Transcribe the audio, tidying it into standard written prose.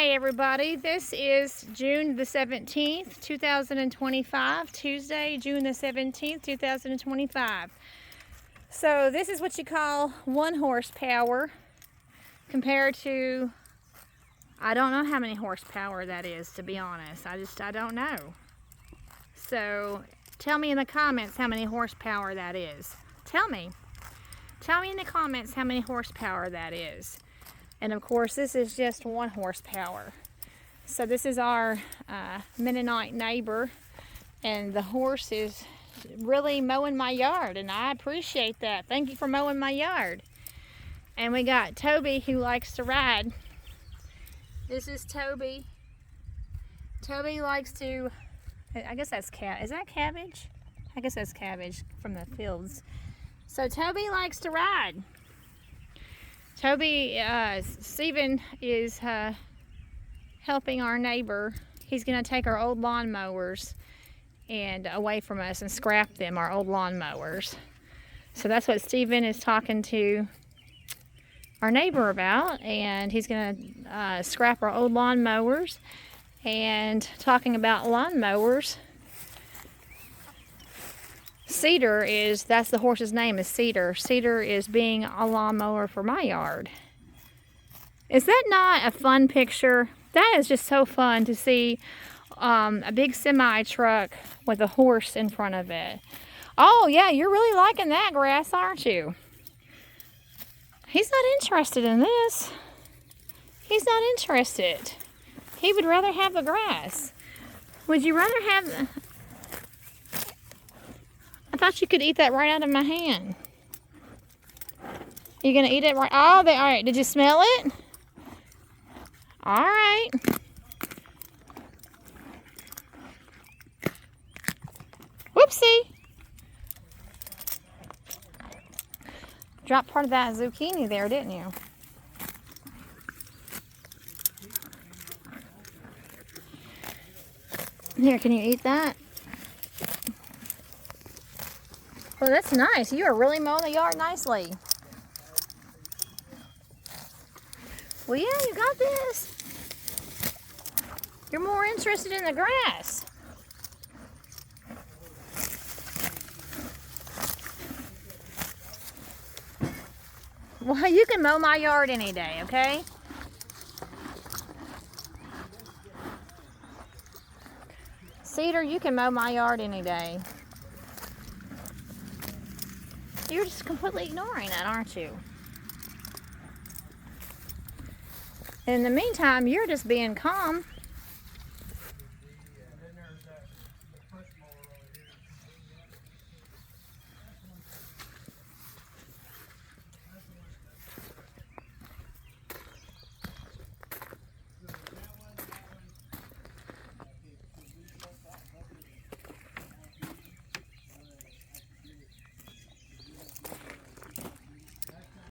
Hey everybody, this is June the 17th, 2025, Tuesday, June the 17th, 2025. So this is what you call 1 horsepower compared to, I don't know how many horsepower that is, to be honest. I don't know. So tell me in the comments how many horsepower that is. Tell me in the comments how many horsepower that is. And of course, this is just 1 horsepower. So this is our Mennonite neighbor, and the horse is really mowing my yard, and I appreciate that. Thank you for mowing my yard. And we got Toby, who likes to ride. This is Toby. Toby likes to, I guess that's is that cabbage? I guess that's cabbage from the fields. So Toby likes to ride. Toby, Stephen is helping our neighbor. He's going to take our old lawn mowers and away from us and scrap them, our old lawn mowers. So that's what Stephen is talking to our neighbor about, and he's going to scrap our old lawn mowers. And talking about lawn mowers, Cedar that's the horse's name, is Cedar. Cedar is being a lawnmower for my yard. Is that not a fun picture? That is just so fun to see a big semi truck with a horse in front of it. Oh yeah, you're really liking that grass, aren't you? He's not interested in this. He's not interested. He would rather have the grass. Would you rather have the... I thought you could eat that right out of my hand. You're gonna eat it right? Oh, all right. Did you smell it? All right. Whoopsie. Dropped part of that zucchini there, didn't you? Here, can you eat that? Well, that's nice. You are really mowing the yard nicely. Well, yeah, you got this. You're more interested in the grass. Well, you can mow my yard any day, okay? Cedar, you can mow my yard any day. You're just completely ignoring that, aren't you? In the meantime, you're just being calm.